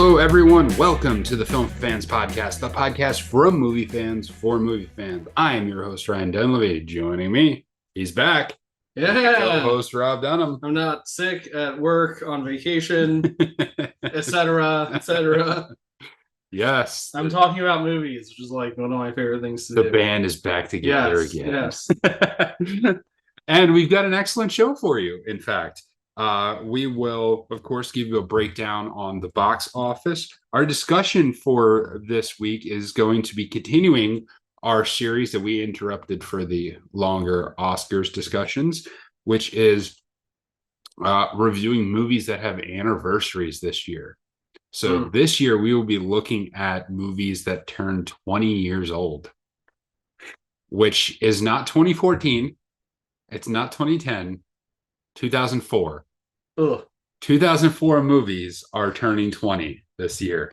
Hello, everyone. Welcome to the Film Fans Podcast, the podcast from movie fans for movie fans. I am your host, Ryan Dunlevy. Joining me, he's back. Yeah. Co-host Rob Dunham. I'm not sick at work, on vacation, etc., etc. Yes. I'm talking about movies, which is like one of my favorite things to The do. band is back together again. Yes. And we've got an excellent show for you, in fact. We will, of course, give you a breakdown on the box office. Our discussion for this week is going to be continuing our series that we interrupted for the longer Oscars discussions, which is reviewing movies that have anniversaries this year. So this year we will be looking at movies that turn 20 years old, which is not 2014. It's not 2010. 2004. Ugh. 2004 movies are turning 20 this year.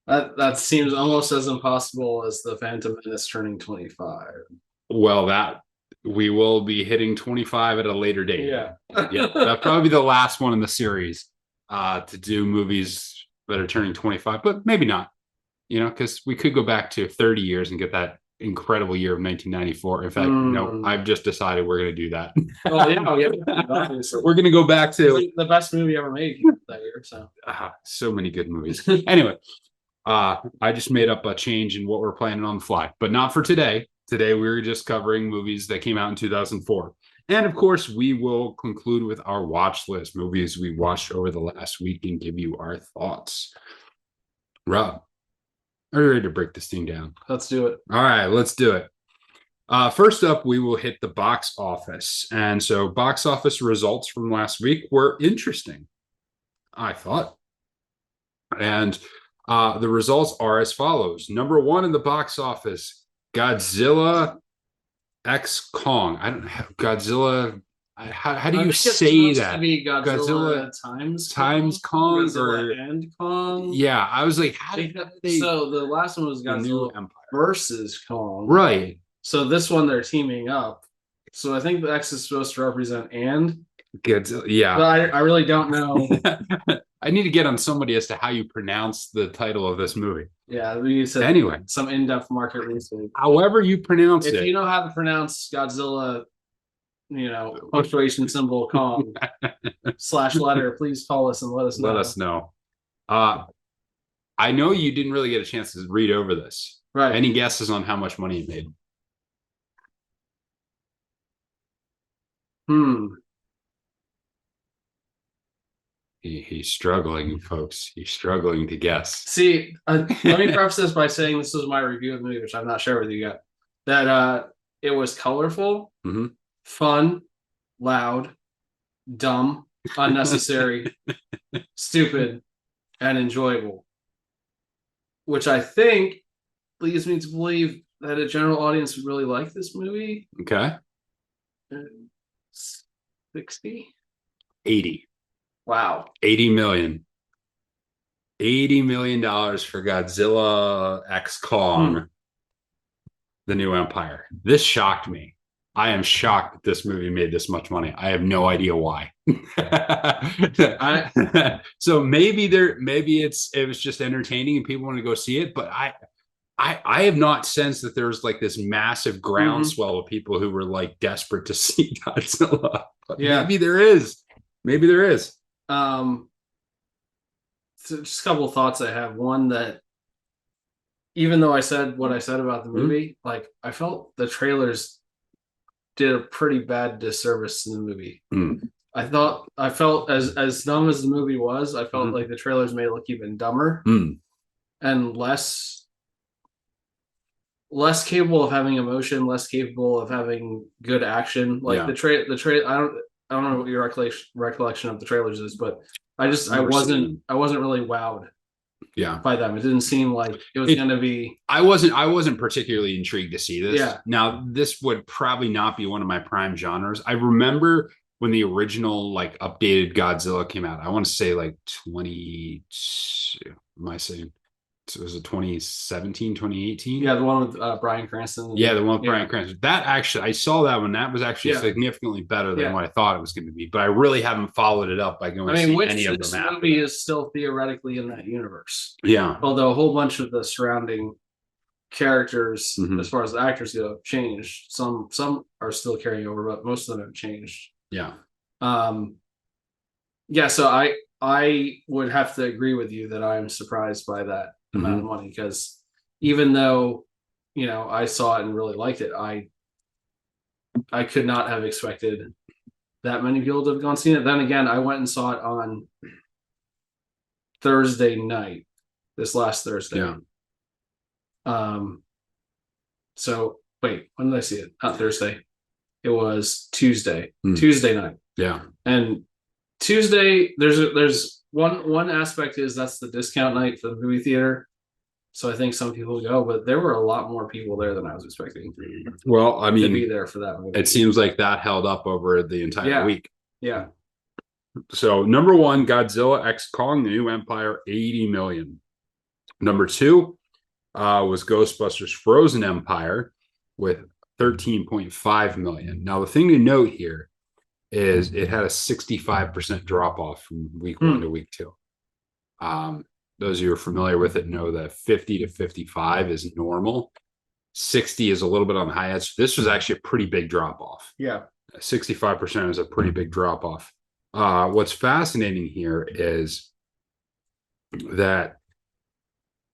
That seems almost as impossible as the Phantom Menace turning 25. Well, that we will be hitting 25 at a later date. Yeah. That'll probably be the last one in the series to do movies that are turning 25, but maybe not, because we could go back to 30 years and get that incredible year of 1994. In fact, no, I've just decided we're going to do that. Oh, yeah. We're going to go back to the best movie ever made that year. So many good movies. Anyway, I just made up a change in what we're planning on the fly, but not for today. Today, we're just covering movies that came out in 2004. And of course, we will conclude with our watch list, movies we watched over the last week, and give you our thoughts. Rob, are you ready to break this thing down? Let's do it. All right, let's do it. First up, we will hit the box office. And so box office results from last week were interesting, I thought. And the results are as follows. Number one in the box office, Godzilla X Kong. I don't know. Godzilla. How do you say that? To be Godzilla times Kong Godzilla and Kong. Yeah, I was like, so the last one was Godzilla versus Kong, right? So this one they're teaming up. So I think the X is supposed to represent and Godzilla. Yeah, but I really don't know. I need to get on somebody as to how you pronounce the title of this movie. Yeah, we need to anyway some in-depth market research. However you pronounce it. If you know how to pronounce Godzilla, punctuation symbol Kong /letter, please call us and let us know. Let us know. I know you didn't really get a chance to read over this. Right. Any guesses on how much money it made? He's struggling, folks. He's struggling to guess. See, let me preface this by saying this was my review of the movie, which I've not shared with you yet. That it was colorful, fun, loud, dumb, unnecessary, stupid, and enjoyable. Which I think leads me to believe that a general audience would really like this movie. Okay. 60? 80. Wow. 80 million. $80 million for Godzilla X Kong, The New Empire. This shocked me. I am shocked that this movie made this much money. I have no idea why. So maybe it was just entertaining and people want to go see it, but I have not sensed that there's like this massive groundswell of people who were like desperate to see Godzilla. But yeah, maybe there is. Maybe there is. So just a couple of thoughts I have. One, that even though I said what I said about the movie, like I felt the trailers did a pretty bad disservice to the movie. I felt as dumb as the movie was, I felt like the trailers made it look even dumber and less capable of having emotion, less capable of having good action. Like the trailer, I don't know what your recollection of the trailers is, but I wasn't really wowed. Yeah, by them. It didn't seem like it was going to be. I wasn't particularly intrigued to see this. Yeah. Now this would probably not be one of my prime genres. I remember when the original like updated Godzilla came out. I want to say like 22. Am I saying was it 2017, 2018? Yeah, the one with Bryan Cranston. Yeah, the one with Bryan Cranston. That actually, I saw that one. That was actually significantly better than what I thought it was going to be. But I really haven't followed it up by going to see any of them after. This movie is still theoretically in that universe. Yeah. Although a whole bunch of the surrounding characters, as far as the actors go, have changed. Some are still carrying over, but most of them have changed. Yeah. Yeah, so I would have to agree with you that I'm surprised by that amount of money, because even though, I saw it and really liked it, I could not have expected that many people to have gone seen it. Then again, I went and saw it on Thursday night, this last Thursday. Yeah. So wait, when did I see it? Not Thursday. It was Tuesday. Tuesday night. Yeah. And Tuesday, there's one aspect is that's the discount night for the movie theater. So I think some people go, but there were a lot more people there than I was expecting. Well, I mean, to be there for that movie. It seems like that held up over the entire week. Yeah. So number 1, Godzilla X Kong: The New Empire, 80 million. Number 2 was Ghostbusters Frozen Empire with 13.5 million. Now the thing to note here is it had a 65% drop off from week 1 to week 2. Those of you who are familiar with it know that 50 to 55 is normal. 60 is a little bit on the high edge. This was actually a pretty big drop off. Yeah. 65% is a pretty big drop off. What's fascinating here is that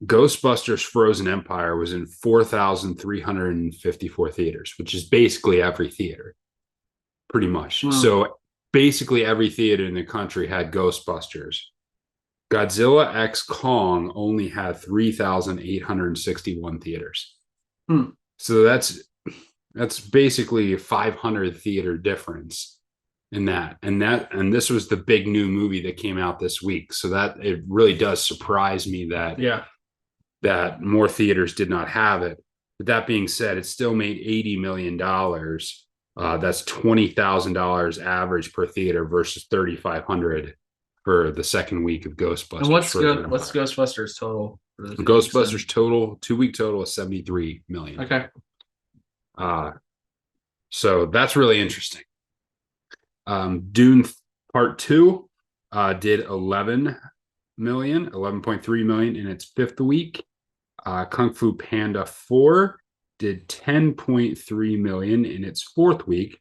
Ghostbusters Frozen Empire was in 4,354 theaters, which is basically every theater, pretty much. So basically every theater in the country had Ghostbusters. Godzilla X Kong only had 3,861 theaters. So that's basically a 500 theater difference in that. And this was the big new movie that came out this week. So that it really does surprise me that more theaters did not have it. But that being said, it still made $80 million. That's $20,000 average per theater versus $3,500 for the second week of Ghostbusters. And what's Ghostbusters total? Ghostbusters total, 2-week total is 73 million. Okay. So that's really interesting. Dune Part 2 did 11.3 million in its 5th week. Kung Fu Panda 4 did 10.3 million in its 4th week.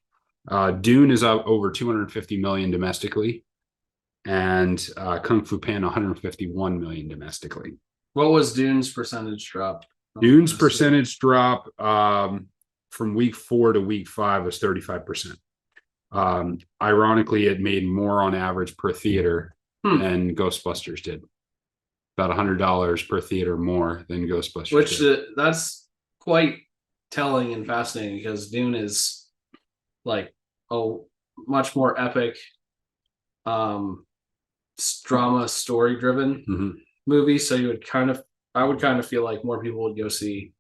Dune is up over 250 million domestically, and Kung Fu Panda 151 million domestically. What was Dune's percentage drop? Dune's percentage drop from week 4 to week 5 was 35%. Ironically, it made more on average per theater than Ghostbusters did. About $100 per theater more than Ghostbusters. Which that's quite telling and fascinating, because Dune is like a much more epic, drama story driven movie. So I would kind of feel like more people would go see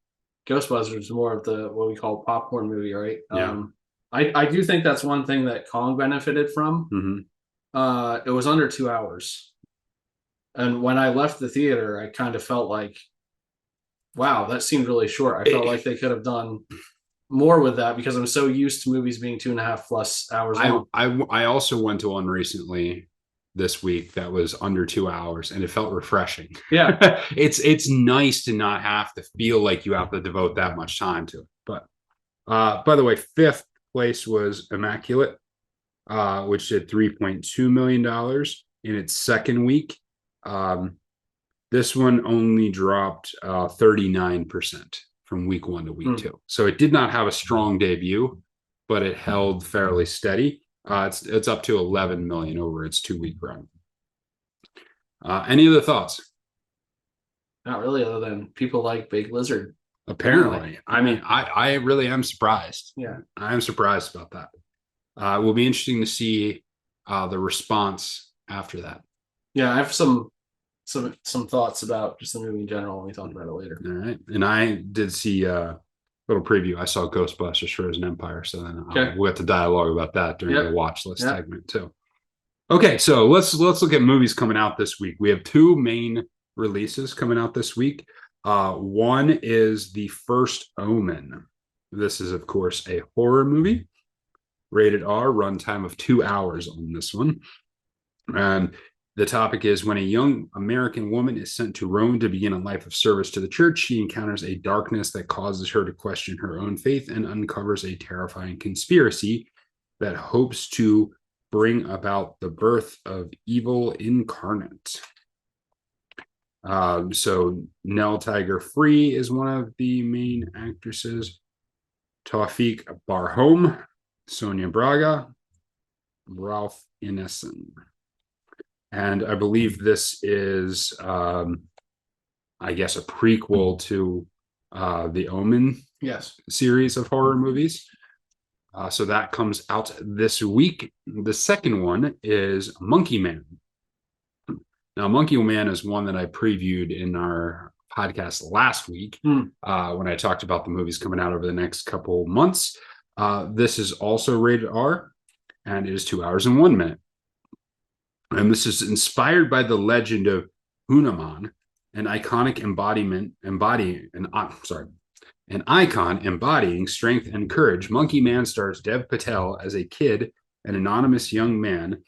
Ghostbusters, more of the what we call popcorn movie, right? Yeah. I do think that's one thing that Kong benefited from. It was under 2 hours. And when I left the theater, I kind of felt like, wow, that seemed really short. I felt like they could have done more with that, because I'm so used to movies being 2.5 plus hours long. I also went to one recently this week that was under 2 hours, and it felt refreshing. Yeah. It's nice to not have to feel like you have to devote that much time to it. But by the way, 5th place was Immaculate, which did $3.2 million in its 2nd week. This one only dropped 39% from week 1 to week 2. So it did not have a strong debut, but it held fairly steady. It's up to 11 million over its 2-week run. Any other thoughts? Not really, other than people like Big Lizard. Apparently. I mean, I really am surprised. Yeah. I am surprised about that. It will be interesting to see the response after that. Yeah, I have some thoughts about just the movie in general when we talk about it later. All right. And I did see a little preview. I saw Ghostbusters Frozen Empire. So then we'll get to dialogue about that during the watch list segment too. Okay, so let's look at movies coming out this week. We have 2 main releases coming out this week. One is The First Omen. This is, of course, a horror movie, rated R, runtime of 2 hours on this one. And the topic is when a young American woman is sent to Rome to begin a life of service to the church, she encounters a darkness that causes her to question her own faith and uncovers a terrifying conspiracy that hopes to bring about the birth of evil incarnate. So Nell Tiger Free is one of the main actresses. Tawfiq Barhom, Sonia Braga, Ralph Ineson. And I believe this is, I guess, a prequel to the Omen series of horror movies. So that comes out this week. The second one is Monkey Man. Now, Monkey Man is one that I previewed in our podcast last week when I talked about the movies coming out over the next couple months. This is also rated R, and it is 2 hours and 1 minute. And this is inspired by the legend of Hanuman, an icon embodying strength and courage. Monkey Man stars Dev Patel as a kid, an anonymous young man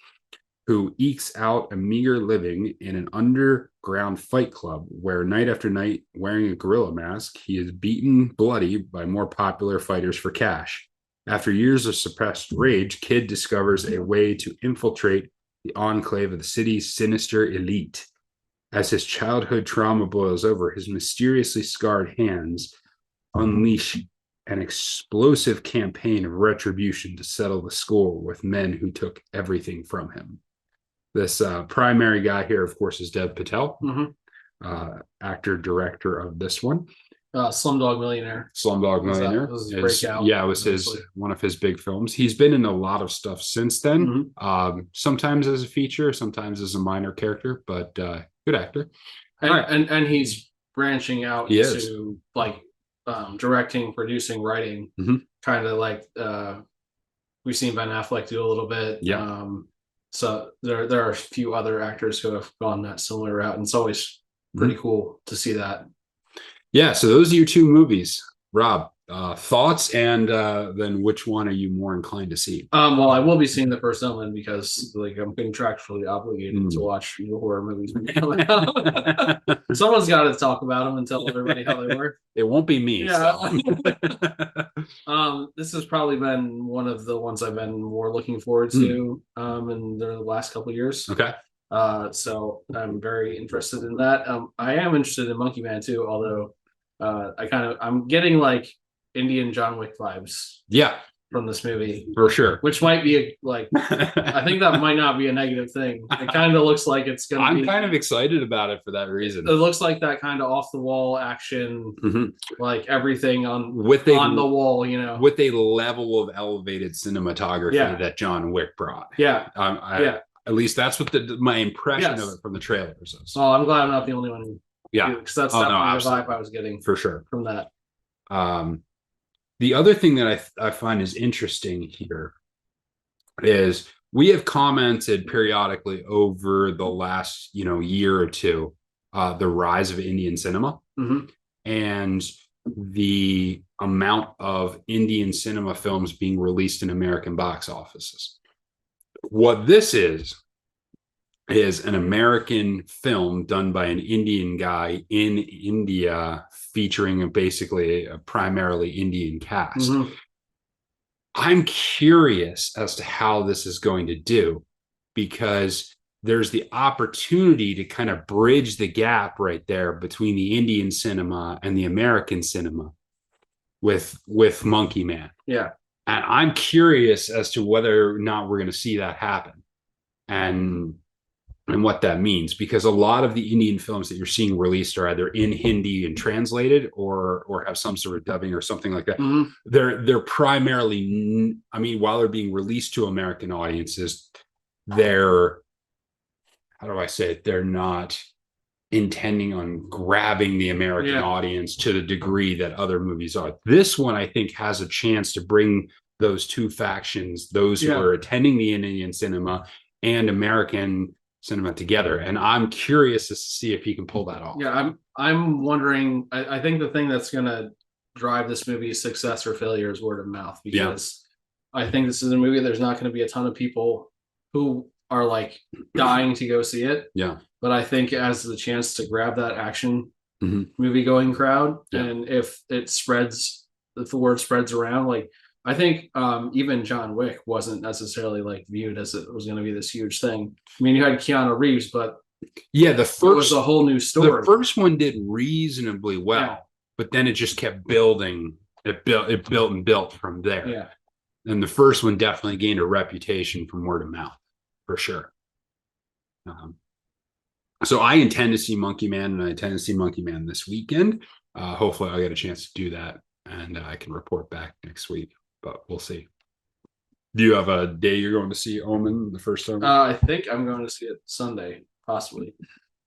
who ekes out a meager living in an underground fight club where night after night, wearing a gorilla mask, he is beaten bloody by more popular fighters for cash. After years of suppressed rage, Kid discovers a way to infiltrate the enclave of the city's sinister elite. As his childhood trauma boils over, his mysteriously scarred hands unleash an explosive campaign of retribution to settle the score with men who took everything from him. This primary guy here, of course, is Dev Patel, actor, director of this one. Slumdog Millionaire. Slumdog Millionaire. Was his breakout. Yeah, it was one of his big films. He's been in a lot of stuff since then. Sometimes as a feature, sometimes as a minor character, but good actor. And he's branching out to like directing, producing, writing, kind of like we've seen Ben Affleck do a little bit. So there are a few other actors who have gone that similar route, and it's always pretty cool to see that. Yeah, so those are your two movies. Rob, thoughts, and then which one are you more inclined to see? Well, I will be seeing The First Omen because like I'm contractually obligated to watch new horror movies. Someone's got to talk about them and tell everybody how they were. It won't be me. Yeah. This has probably been one of the ones I've been more looking forward to in the last couple of years. Okay. So I'm very interested in that. I am interested in Monkey Man too, although I'm getting like Indian John Wick vibes. Yeah. From this movie. For sure. Which might be I think that might not be a negative thing. It kind of looks like it's going to be. I'm kind of excited about it for that reason. It looks like that kind of off the wall action, like everything on the wall, you know. With a level of elevated cinematography that John Wick brought. Yeah. At least that's what my impression of it from the trailers is. Oh, I'm glad I'm not the only one. Because that's definitely the vibe I was getting for sure from that. The other thing that I find is interesting here is we have commented periodically over the last year or two the rise of Indian cinema and the amount of Indian cinema films being released in American box offices. What this is an American film done by an Indian guy in India featuring basically a primarily Indian cast. I'm curious as to how this is going to do, because there's the opportunity to kind of bridge the gap right there between the Indian cinema and the American cinema with Monkey Man. Yeah. And I'm curious as to whether or not we're going to see that happen and what that means, because a lot of the Indian films that you're seeing released are either in Hindi and translated or have some sort of dubbing or something like that. They're primarily, while they're being released to American audiences, they're not intending on grabbing the American audience to the degree that other movies are. This one, I think, has a chance to bring those two factions, those who are attending the Indian cinema and American cinema together, and I'm curious to see if he can pull that off. Yeah, I'm wondering. I think the thing that's gonna drive this movie's success or failure is word of mouth, because I think this is a movie there's not going to be a ton of people who are like dying to go see it. Yeah. But I think it has the chance to grab that action movie going crowd, and if it spreads, if the word spreads around, like I think even John Wick wasn't necessarily like viewed as it was going to be this huge thing. I mean, you had Keanu Reeves, but yeah, the first it was a whole new story. The first one did reasonably well, but then it just kept building. It built and built from there. Yeah. And the first one definitely gained a reputation from word of mouth, for sure. So I intend to see Monkey Man, and I intend to see Monkey Man this weekend. Hopefully I'll get a chance to do that, and I can report back next week, but we'll see. Do you have a day you're going to see Omen, the first Omen? I think I'm going to see it Sunday, possibly.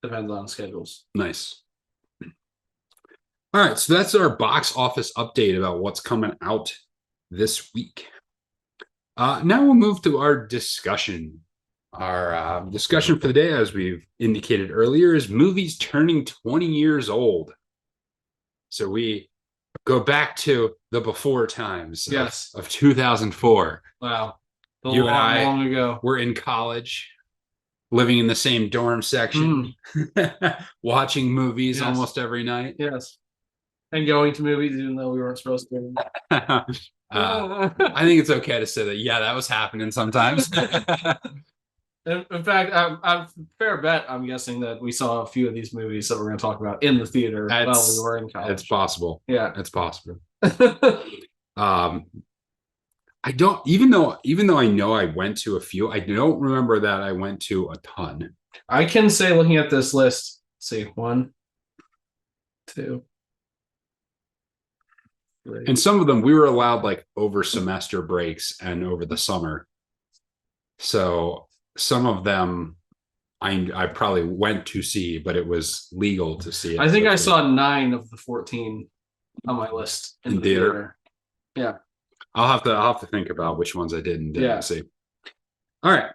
Depends on schedules. Nice. All right, so that's our box office update about what's coming out this week. Now we'll move to our discussion. Our discussion for the day, as we've indicated earlier, is movies turning 20 years old. So we go back to the before times of 2004. Wow. You and I long ago. were in college, living in the same dorm section, watching movies almost every night. Yes. And going to movies even though we weren't supposed to. I think it's okay to say that, that was happening sometimes. In fact, I'm fair bet. I'm guessing that we saw a few of these movies that we're going to talk about in the theater while we were in college. It's possible. Yeah, it's possible. I don't, even though I know I went to a few, I don't remember that I went to a ton. I can say, looking at this list, see 1, 2, 3. And some of them we were allowed like over semester breaks and over the summer. So some of them I probably went to see, but it was legal to see it. I think I saw 9 of the 14 on my list in the theater. Yeah. I'll have to think about which ones I did and didn't see. All right.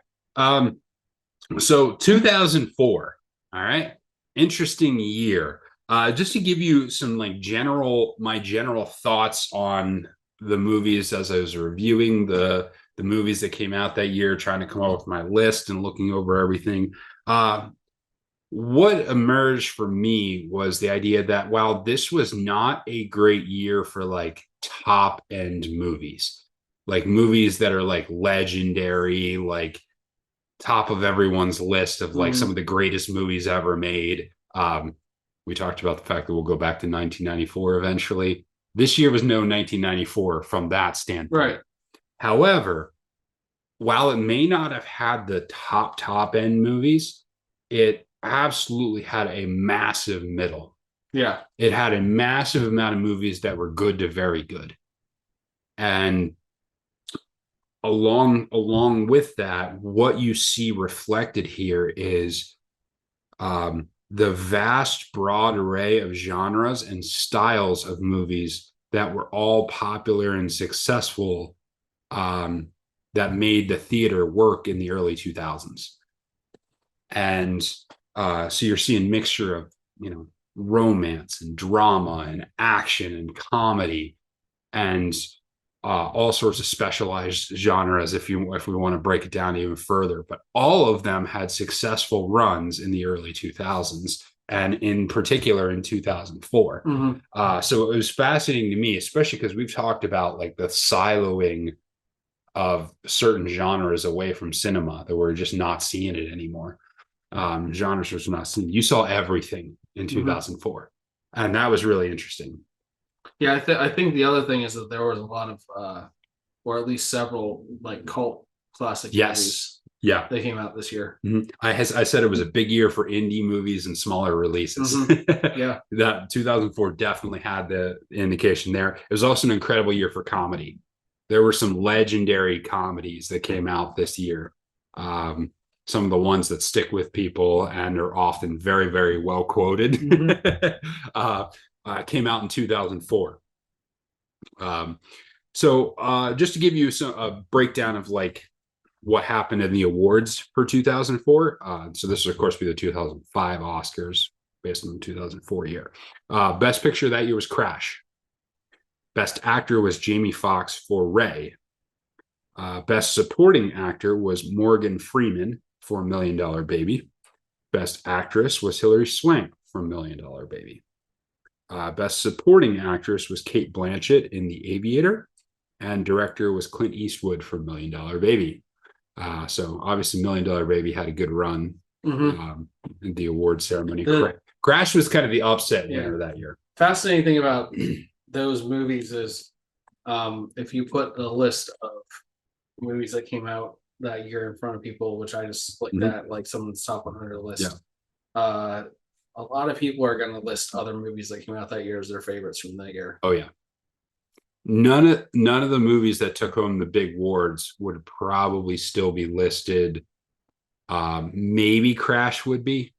So 2004. All right. Interesting year. Just to give you some like my general thoughts on the movies as I was reviewing the movies that came out that year, trying to come up with my list and looking over everything. What emerged for me was the idea that while this was not a great year for like top end movies, like movies that are like legendary, like top of everyone's list of like some of the greatest movies ever made. We talked about the fact that we'll go back to 1994 eventually. This year was no 1994 from that standpoint. Right. However, while it may not have had the top end movies, it absolutely had a massive middle. Yeah. It had a massive amount of movies that were good to very good. And along with that, what you see reflected here is the vast, broad array of genres and styles of movies that were all popular and successful, that made the theater work in the early 2000s. And so you're seeing mixture of, romance and drama and action and comedy and all sorts of specialized genres if we want to break it down even further. But all of them had successful runs in the early 2000s, and in particular in 2004. So it was fascinating to me, especially because we've talked about like the siloing of certain genres away from cinema, that we're just not seeing it anymore. Genres was not seen. You saw everything in 2004, and that was really interesting. Yeah, I think the other thing is that there was a lot of, or at least several, like cult classic movies. Yeah, they came out this year. I said it was a big year for indie movies and smaller releases. Yeah, that 2004 definitely had the indication there. It was also an incredible year for comedy. There were some legendary comedies that came out this year. Some of the ones that stick with people and are often very, very well quoted came out in 2004. So just to give you a breakdown of like what happened in the awards for 2004. So this will, of course, be the 2005 Oscars based on the 2004 year. Best picture that year was Crash. Best actor was Jamie Foxx for Ray. Best supporting actor was Morgan Freeman for $1 Million Baby. Best actress was Hilary Swank for $1 Million Baby. Best supporting actress was Cate Blanchett in The Aviator, and director was Clint Eastwood for $1 Million Baby. So obviously, $1 Million Baby had a good run in the award ceremony. Crash was kind of the upset winner that year. Fascinating thing about those movies is if you put a list of movies that came out that year in front of people, which I just like that, like someone's top 100 list. Yeah. A lot of people are going to list other movies that came out that year as their favorites from that year. Oh yeah. None of the movies that took home the big awards would probably still be listed. Maybe Crash would be,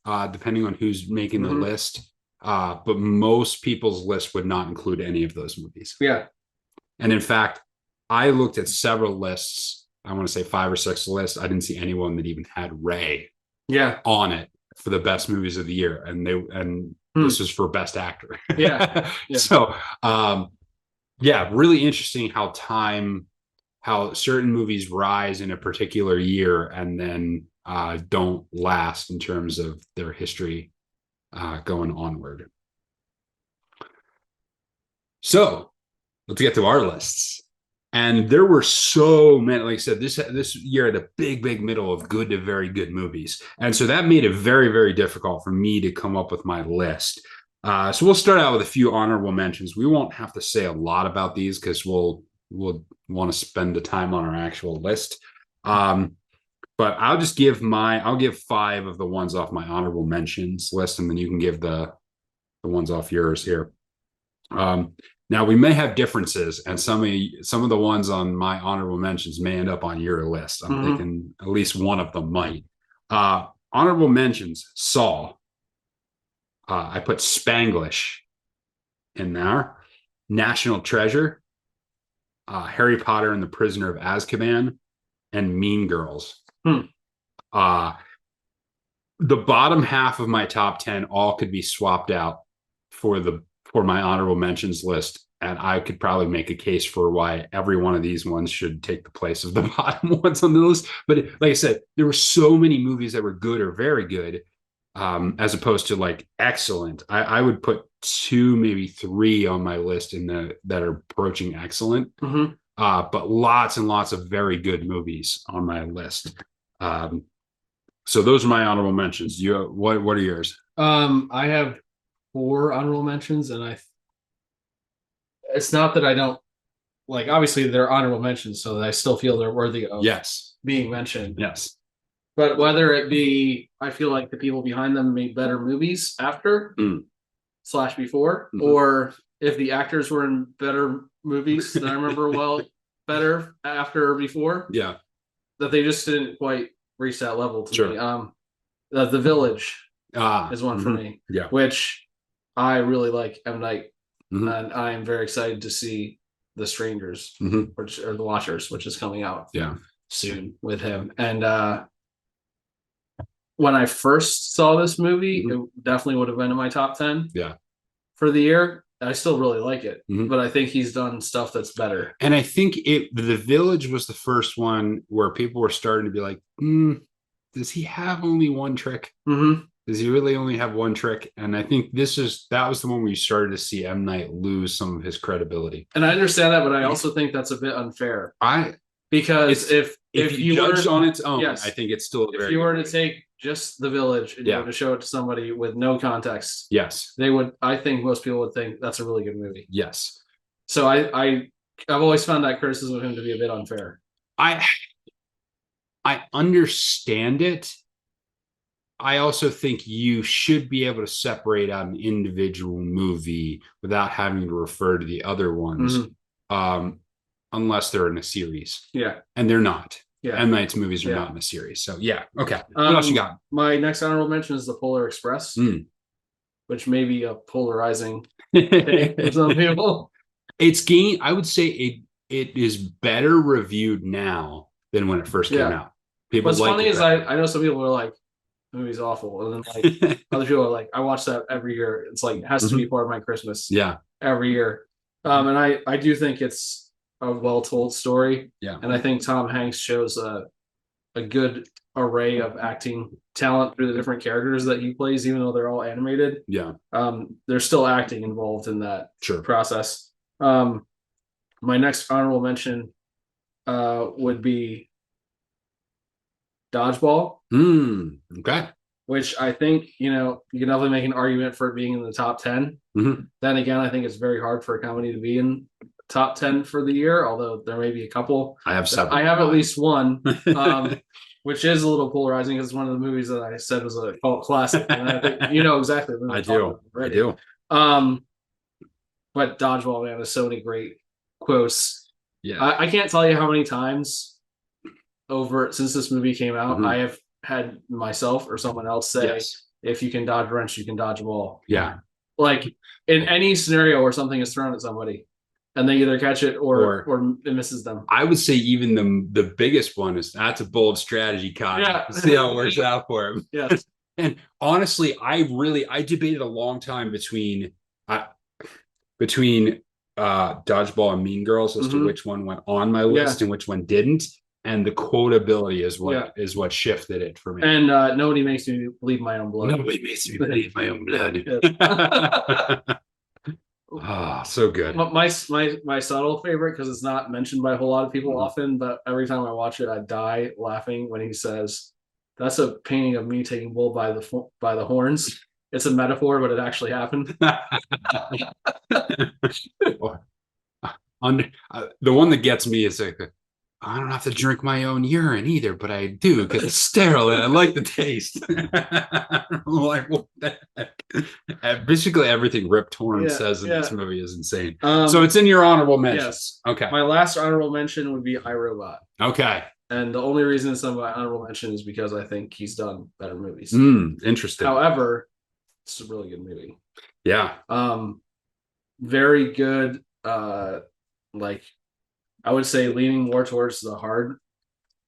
depending on who's making the list. But most people's list would not include any of those movies. Yeah. And in fact, I looked at several lists. I want to say 5 or 6 lists. I didn't see anyone that even had Ray on it for the best movies of the year. And this was for best actor. Yeah. So, really interesting how certain movies rise in a particular year and then don't last in terms of their history going onward. So let's get to our lists. And there were so many, like I said, this year had a big middle of good to very good movies. And so that made it very, very difficult for me to come up with my list. So we'll start out with a few honorable mentions. We won't have to say a lot about these because we'll want to spend the time on our actual list. But I'll just give 5 of the ones off my honorable mentions list, and then you can give the ones off yours here. Now we may have differences, and some of the ones on my honorable mentions may end up on your list. I'm thinking at least one of them might. Honorable mentions: Saw. I put Spanglish in there. National Treasure, Harry Potter and the Prisoner of Azkaban, and Mean Girls. The bottom half of my top 10 all could be swapped out for my honorable mentions list, and I could probably make a case for why every one of these ones should take the place of the bottom ones on the list. But like I said, there were so many movies that were good or very good, as opposed to like excellent. I would put 2, maybe 3 on my list that are approaching excellent. But lots and lots of very good movies on my list. So those are my honorable mentions. What are yours? I have 4 honorable mentions, and it's not that I don't like. Obviously, they're honorable mentions, so that I still feel they're worthy of being mentioned. Yes. But whether it be, I feel like the people behind them made better movies after / before, or if the actors were in better movies that I remember better after or before. Yeah. That they just didn't quite reach that level to me. The Village is one for me. Yeah. Which I really like M. Night. And I am very excited to see The Strangers, or The Watchers, which is coming out soon with him. And when I first saw this movie, it definitely would have been in my top 10 for the year. I still really like it, but I think he's done stuff that's better. And I think The Village was the first one where people were starting to be like, does he have only one trick? Does he really only have one trick? And I think that was the one where you started to see M. Night lose some of his credibility. And I understand that, but I also think that's a bit unfair. Because if you judge on its own, I think it's still if you were to take just The Village and you were to show it to somebody with no context, I think most people would think that's a really good movie. Yes. So I've always found that criticism of him to be a bit unfair. I understand it. I also think you should be able to separate out an individual movie without having to refer to the other ones, unless they're in a series. Yeah. And they're not. Yeah. M. Night's movies are not in a series. So, yeah. Okay. What else you got? My next honorable mention is The Polar Express, which may be a polarizing thing for some people. I would say it is better reviewed now than when it first came out. People What's funny is better. I know some people are like, the movie's awful, and then like other people are like, I watch that every year. It's like it has to be part of my Christmas. Yeah, every year. And I do think it's a well told story. Yeah, and I think Tom Hanks shows a good array of acting talent through the different characters that he plays, even though they're all animated. Yeah, there's still acting involved in that sure. process. My next honorable mention would be Dodgeball. Okay. Which I think, you can definitely make an argument for it being in the top 10. Then again, I think it's very hard for a comedy to be in top 10 for the year, although there may be a couple. I have several. I have at least one, which is a little polarizing because it's one of the movies that I said was a cult classic. And I think you know exactly what I do. I do. But Dodgeball, man, has so many great quotes. Yeah. I can't tell you how many times since this movie came out, I have had myself or someone else say, if you can dodge a wrench, you can dodge a ball. Yeah. Like in any scenario where something is thrown at somebody and they either catch it or it misses them. I would say even the biggest one is that's a bold strategy, Cotton. Yeah. See how it works out for him. Yes. And honestly, I debated a long time between Dodgeball and Mean Girls as to which one went on my list and which one didn't. And the quotability is what shifted it for me. And nobody makes me bleed my own blood. Nobody makes me bleed my own blood. Oh, so good. My subtle favorite, because it's not mentioned by a whole lot of people often, but every time I watch it, I die laughing when he says, "That's a painting of me taking bull by the horns." It's a metaphor, but it actually happened. The one that gets me is like, I don't have to drink my own urine either, but I do because it's sterile and I like the taste. Like, what the heck? Basically, everything Rip Torn says in this movie is insane. So it's in your honorable mentions. Yes. Okay. My last honorable mention would be iRobot. Okay. And the only reason it's on my honorable mention is because I think he's done better movies. Interesting. However, it's a really good movie. Yeah. Very good. I would say leaning more towards the hard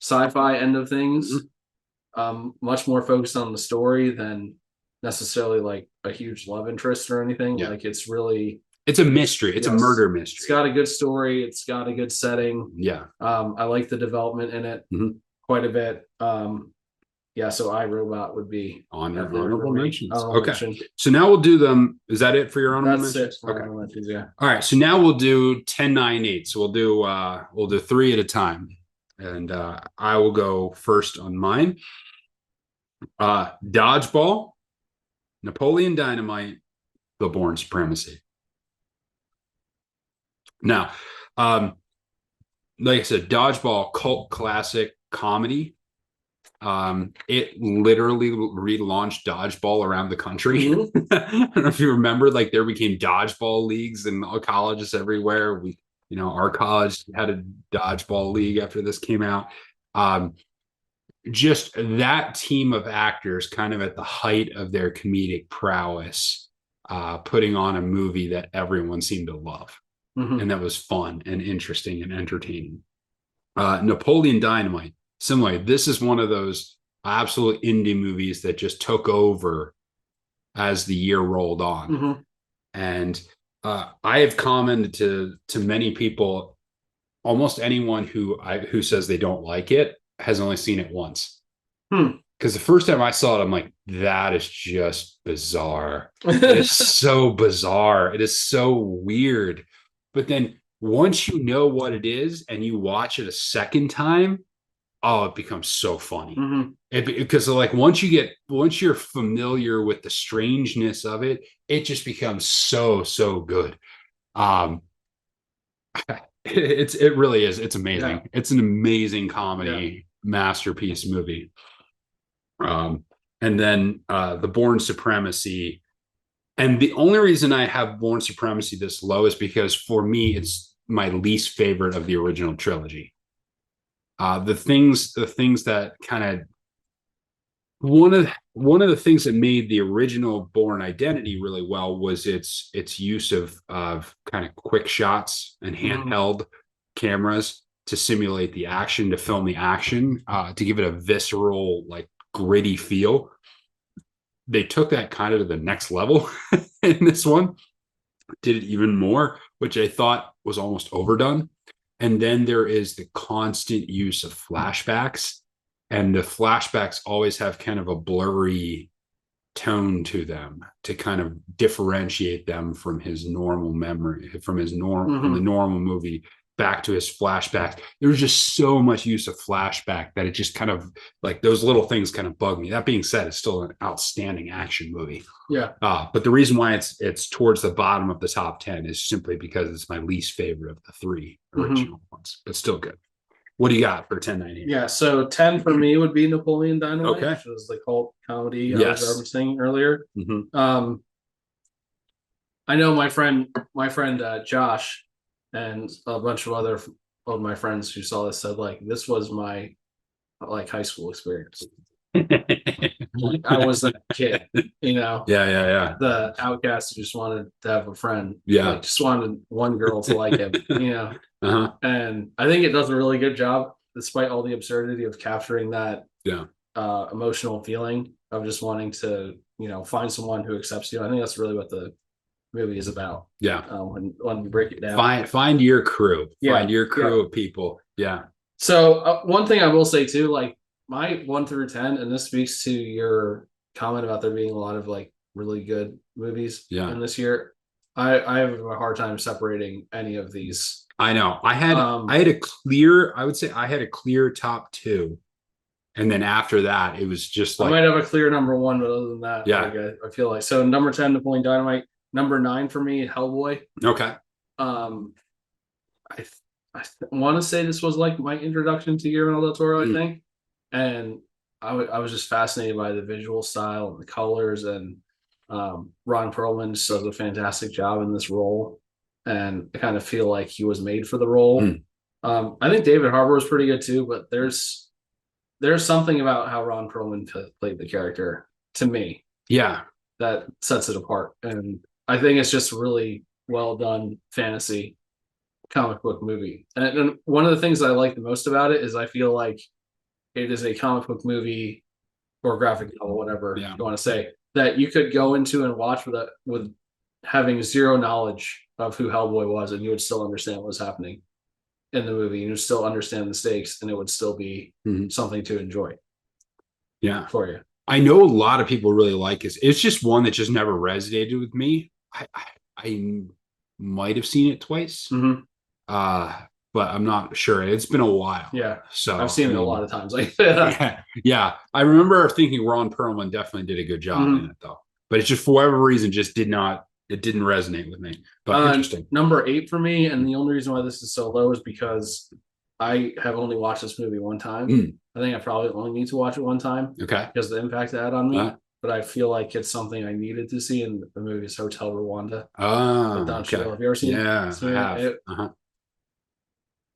sci-fi end of things. Much more focused on the story than necessarily like a huge love interest or anything. Yeah. Like it's a mystery. It's a murder mystery. It's got a good story. It's got a good setting. Yeah. I like the development in it quite a bit. So iRobot would be on your honorable mentions. Okay. So now we'll do them. Is that it for your honorable mentions? That's it for honorable mentions, yeah. All right. So now we'll do 10, 9, 8. So we'll do 3 at a time. And I will go first on mine. Dodgeball, Napoleon Dynamite, The Bourne Supremacy. Now, like I said, Dodgeball, cult classic comedy. It literally relaunched dodgeball around the country. I don't know if you remember, like there became dodgeball leagues in colleges everywhere. Our college had a dodgeball league after this came out. Just that team of actors kind of at the height of their comedic prowess, putting on a movie that everyone seemed to love. And that was fun and interesting and entertaining. Napoleon Dynamite. Similarly, this is one of those absolute indie movies that just took over as the year rolled on. And I have commented to many people, almost anyone who says they don't like it has only seen it once. Because the first time I saw it, I'm like, that is just bizarre. It's so bizarre. It is so weird. But then once you know what it is and you watch it a second time, it becomes so funny. Because like once you're familiar with the strangeness of it, it just becomes so good. It really is. It's amazing. Yeah. It's an amazing comedy masterpiece movie. And then the Bourne Supremacy. And the only reason I have Bourne Supremacy this low is because for me, it's my least favorite of the original trilogy. The things that kind of one of the things that made the original Bourne identity really well was its use of kind of quick shots and handheld cameras to simulate the action, to film the action, to give it a visceral, like gritty feel. They took that kind of to the next level in this one, did it even more, which I thought was almost overdone. And then there is the constant use of flashbacks, and the flashbacks always have kind of a blurry tone to them to kind of differentiate them from his normal memory, from his from the normal movie back to his flashbacks. There's just so much use of flashback that it just kind of like those little things kind of bug me. That being said, it's still an outstanding action movie. Yeah. But the reason why it's towards the bottom of the top 10 is simply because it's my least favorite of the 3 original ones, but still good. What do you got for 10, 9, 8? Yeah, so 10 for me would be Napoleon Dynamite, Okay. which was the cult comedy I Yes. was referencing earlier. I know my friend Josh and a bunch of other of my friends who saw this said like this was my like high school experience. I was a kid, you know. Yeah. The outcast who just wanted to have a friend. Yeah. Like just wanted one girl to like him, you know. Uh-huh. And I think it does a really good job, despite all the absurdity of capturing that emotional feeling of just wanting to, you know, find someone who accepts you. I think that's really what the movie is about. Yeah. When you break it down. Find your crew. Yeah. Find your crew of people. Yeah. So one thing I will say too, like my 1 through 10, and this speaks to your comment about there being a lot of like really good movies in this year. I have a hard time separating any of these. I know. I had a clear top 2. And then after that, it was just like I might have a clear number 1, but other than that, yeah, like, I feel like so number 10, Napoleon Dynamite. Number 9 for me, Hellboy. Okay. I want to say this was like my introduction to Guillermo del Toro, I think, and I was just fascinated by the visual style and the colors, and Ron Perlman just does a fantastic job in this role, and I kind of feel like he was made for the role. I think David Harbour was pretty good too, but there's something about how Ron Perlman played the character to me, that sets it apart, and I think it's just really well done fantasy comic book movie. And one of the things I like the most about it is I feel like it is a comic book movie or graphic novel, whatever you want to say, that you could go into and watch with having zero knowledge of who Hellboy was, and you would still understand what was happening in the movie. You would still understand the stakes, and it would still be something to enjoy. Yeah, for you. I know a lot of people really like it. It's just one that just never resonated with me. I might have seen it twice, but I'm not sure. It's been a while. Yeah, so I've seen it a lot of times. Like yeah. I remember thinking Ron Perlman definitely did a good job in it, though. But it's just for whatever reason just didn't resonate with me. But interesting. Number 8 for me, and the only reason why this is so low is because I have only watched this movie one time. I think I probably only need to watch it one time. Okay. Because of the impact it had on me. But I feel like it's something I needed to see, in the movie is Hotel Rwanda. Oh, okay. Have you ever seen it? Yeah, I have.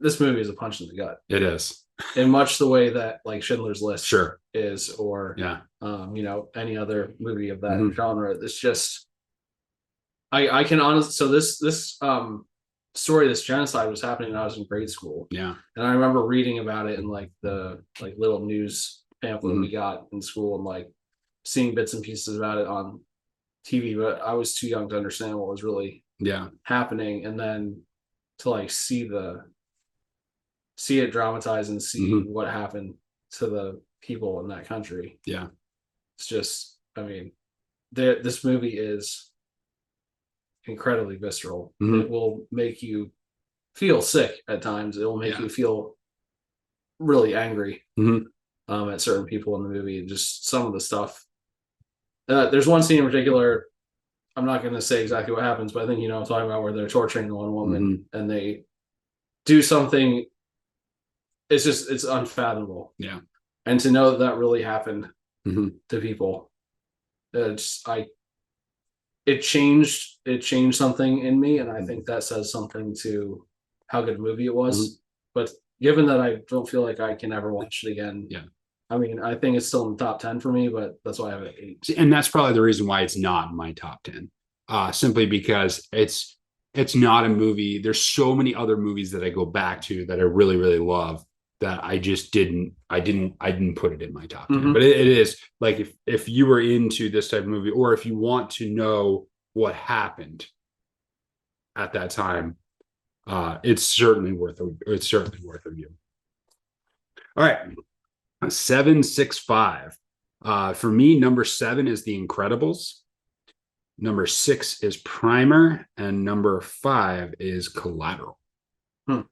This movie is a punch in the gut. It is. In much the way that like Schindler's List is, or you know, any other movie of that genre. It's just I can honestly, so this story, this genocide was happening when I was in grade school. Yeah. And I remember reading about it in like the little news pamphlet we got in school, and like seeing bits and pieces about it on TV, but I was too young to understand what was really happening. And then to like see it dramatized and see what happened to the people in that country. Yeah. It's just, I mean, this movie is incredibly visceral. It will make you feel sick at times. It will make you feel really angry at certain people in the movie, and just some of the stuff. There's one scene in particular, I'm not going to say exactly what happens, but I think you know what I'm talking about, where they're torturing one woman and they do something. It's unfathomable. Yeah. And to know that really happened to people, it changed something in me, and I think that says something to how good a movie it was. But given that I don't feel like I can ever watch it again, I mean, I think it's still in the top 10 for me, but that's why I have it at 8. And that's probably the reason why it's not in my top 10. Simply because it's it's not a movie. There's so many other movies that I go back to that I really, really love that I just didn't put it in my top 10. But it is like if you were into this type of movie, or if you want to know what happened at that time, it's certainly worth a view. All right, 765. For me, number 7 is The Incredibles. Number 6 is Primer, and number 5 is Collateral. The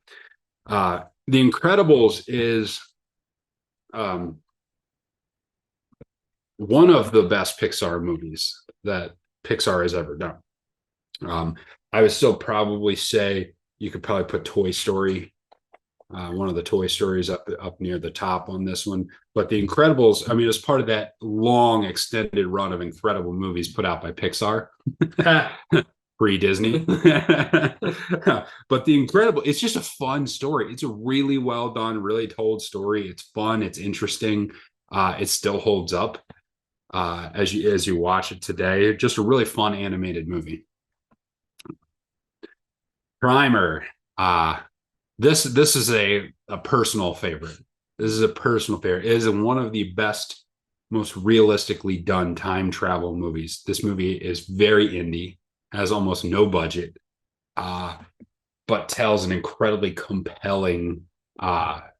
Incredibles is one of the best Pixar movies that Pixar has ever done. I would still probably say you could probably put Toy Story, one of the Toy Stories up near the top on this one. But The Incredibles, I mean, it's part of that long extended run of incredible movies put out by Pixar. Pre-Disney. But The Incredible, it's just a fun story. It's a really well done, really told story. It's fun, it's interesting. It still holds up as you watch it today. Just a really fun animated movie. Primer. This is a personal favorite. This is a personal favorite. It is one of the best, most realistically done time travel movies. This movie is very indie, has almost no budget, but tells an incredibly compelling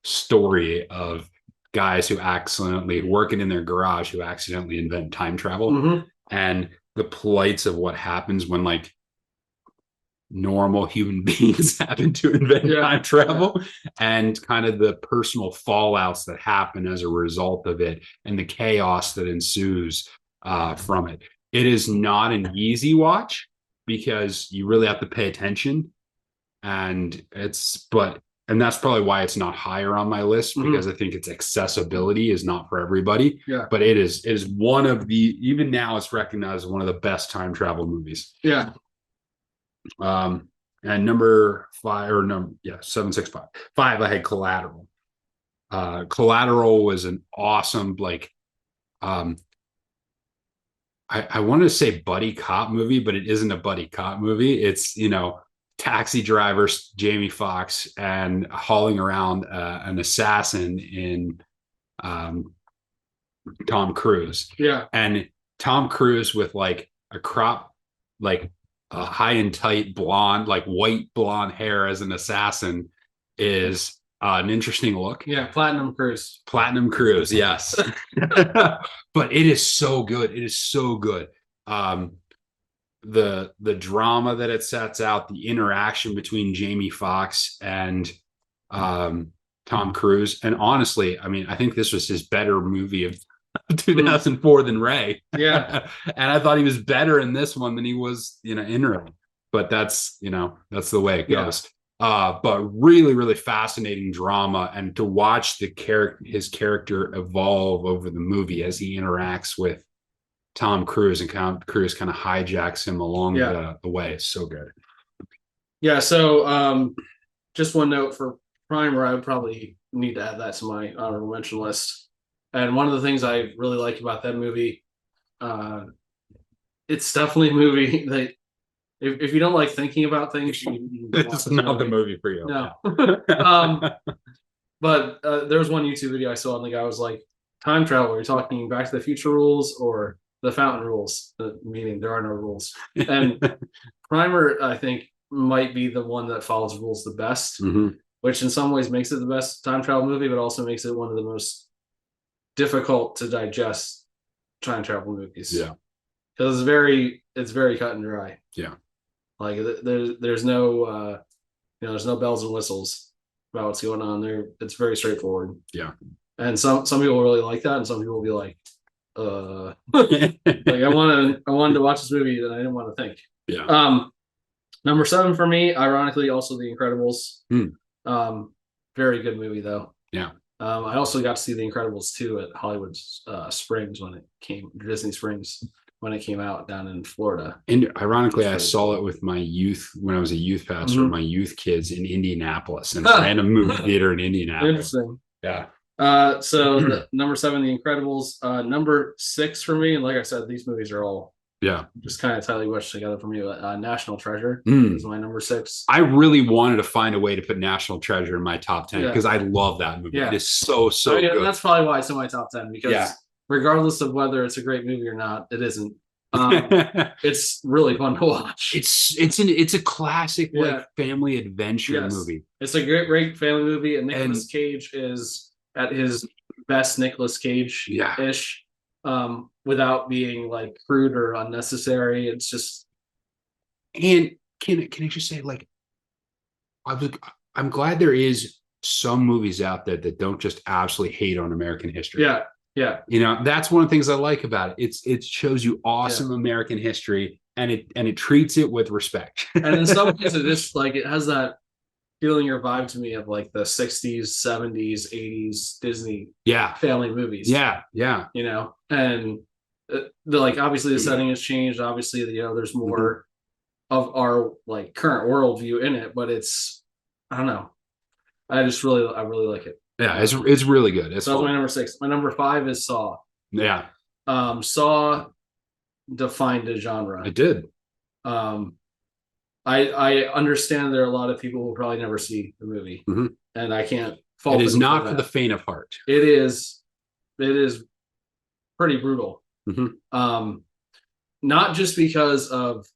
story of guys who accidentally, working in their garage, who accidentally invent time travel, and the plights of what happens when like normal human beings happen to invent time travel, and kind of the personal fallouts that happen as a result of it, and the chaos that ensues from it. It is not an easy watch because you really have to pay attention, and that's probably why it's not higher on my list, because I think its accessibility is not for everybody. But it is one of the, even now it's recognized as one of the best time travel movies. And number 765. 5, I had Collateral. Collateral was an awesome, like, I want to say buddy cop movie, but it isn't a buddy cop movie. It's, taxi driver Jamie Foxx and hauling around an assassin in Tom Cruise. And Tom Cruise with like a crop, like a high and tight blonde, like white blonde hair as an assassin is an interesting look. Platinum Cruise, yes. But it is so good. It is so good. The drama that it sets out, the interaction between Jamie Foxx and Tom Cruise, and honestly, I mean, I think this was his better movie of 2004 than Ray. And I thought he was better in this one than he was, in Ray. But that's the way it goes. But really, really fascinating drama, and to watch his character evolve over the movie as he interacts with Tom Cruise, and Cruise kind of hijacks him along the way. It's so good. So just one note for Primer, I would probably need to add that to my honorable mention list. And one of the things I really like about that movie, it's definitely a movie that if you don't like thinking about things, it's not the movie for you. No. But there was one YouTube video I saw, and the guy was like, time travel, are you talking Back to the Future rules or the Fountain rules? Meaning there are no rules. And Primer, I think, might be the one that follows rules the best, which in some ways makes it the best time travel movie, but also makes it one of the most difficult to digest time travel movies. Because it's very cut and dry. Like there's no there's no bells and whistles about what's going on there. It's very straightforward. And some people really like that, and some people will be like, like I wanted to watch this movie and I didn't want to think. Number 7 for me, ironically, also The Incredibles. Very good movie though. I also got to see The Incredibles 2 at Hollywood Springs Disney Springs when it came out down in Florida. And ironically, I saw it with my youth when I was a youth pastor, my youth kids in Indianapolis, in a random movie theater in Indianapolis. Interesting. So number 7, The Incredibles. Number 6 for me, and like I said, these movies are all Yeah. Just kind of tightly wedged together for me. National Treasure is my number 6. I really wanted to find a way to put National Treasure in my top 10 because I love that movie. Yeah. It is so good. That's probably why it's in my top 10 because regardless of whether it's a great movie or not, it isn't. It's really fun to watch. It's a classic like family adventure movie. It's a great family movie, and Nicolas Cage is at his best Nicolas Cage-ish, without being like crude or unnecessary. It's just, and can I just say, like, I'm glad there is some movies out there that don't just absolutely hate on American history. Yeah. You know, that's one of the things I like about it. It shows you awesome American history, and it treats it with respect. And in some ways, it just like it has that feeling or vibe to me of like the 60s, 70s, 80s Disney family movies. Yeah. You know, and like obviously the setting has changed. Obviously, there's more of our like current worldview in it, but it's, I don't know. I really like it. Yeah, it's really good. So that's my number 6. My number 5 is Saw. Yeah. Saw defined a genre. It did. I understand there are a lot of people who probably never see the movie, and I can't fault it. It is not for that. the faint of heart. It is pretty brutal. Not just because of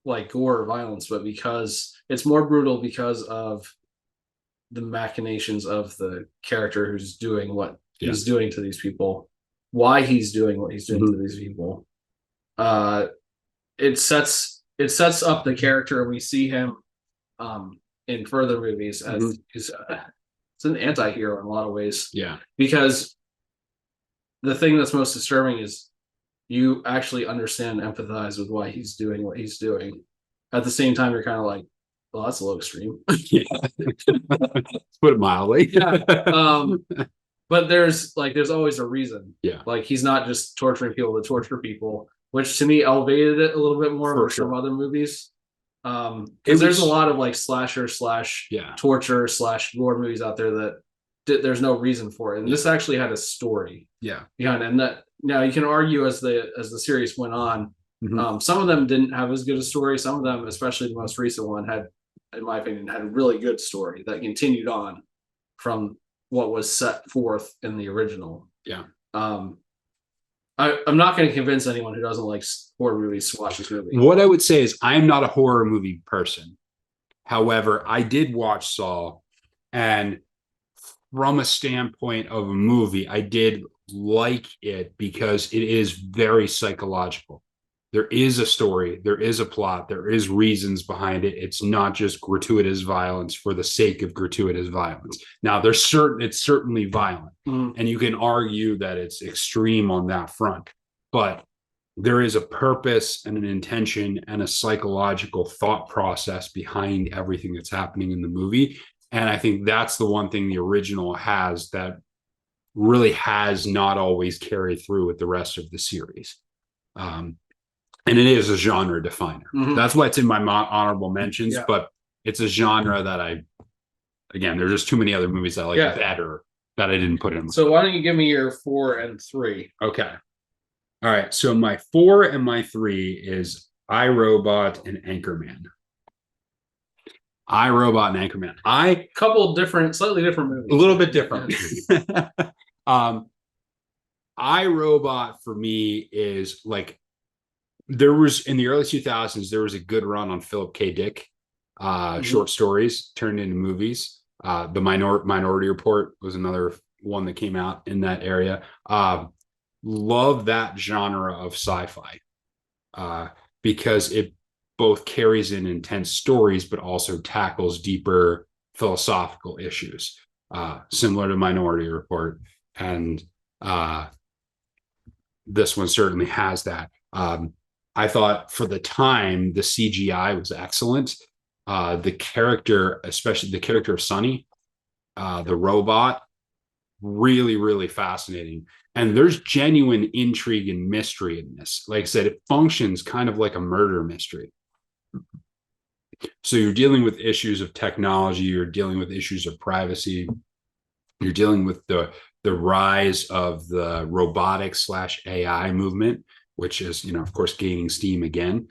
like gore or violence, but because it's more brutal because of the machinations of the character who's doing what he's doing to these people, why he's doing what he's doing to these people. It sets up the character. We see him in further movies as he's it's an anti-hero in a lot of ways. Yeah. Because the thing that's most disturbing is you actually understand and empathize with why he's doing what he's doing. At the same time, you're kind of like, well, that's a little extreme. Let's put it mildly. But there's always a reason. Yeah. Like he's not just torturing people to torture people, which to me elevated it a little bit more than some other movies. Because there's a lot of like slasher / torture / gore movies out there that there's no reason for it. And this actually had a story. Behind it. And that now you can argue as the series went on, some of them didn't have as good a story. Some of them, especially the most recent one, had, in my opinion, had a really good story that continued on from what was set forth in the original. I'm not going to convince anyone who doesn't like horror movies to watch this movie. What I would say is I'm not a horror movie person. However, I did watch Saw, and from a standpoint of a movie, I did like it because it is very psychological. There is a story, there is a plot, there is reasons behind it. It's not just gratuitous violence for the sake of gratuitous violence. Now, it's certainly violent, and you can argue that it's extreme on that front, but there is a purpose and an intention and a psychological thought process behind everything that's happening in the movie. And I think that's the one thing the original has that really has not always carried through with the rest of the series. And it is a genre definer. That's why it's in my honorable mentions, but it's a genre that there's just too many other movies I like better that I didn't put in. So why don't you give me your 4 and 3? Okay. All right. So my 4 and my 3 is I, Robot and Anchorman. I, Robot and Anchorman. Slightly different movies. A little bit different. I, Robot for me is like, there was in the early 2000s, there was a good run on Philip K. Dick short stories turned into movies. The Minority Report was another one that came out in that area. Love that genre of sci-fi because it both carries in intense stories, but also tackles deeper philosophical issues, similar to Minority Report. And this one certainly has that. I thought for the time, the CGI was excellent. The character, especially the character of Sonny, the robot, really, really fascinating. And there's genuine intrigue and mystery in this. Like I said, it functions kind of like a murder mystery. So you're dealing with issues of technology, you're dealing with issues of privacy, you're dealing with the rise of the robotic / AI movement. which is, of course, gaining steam again.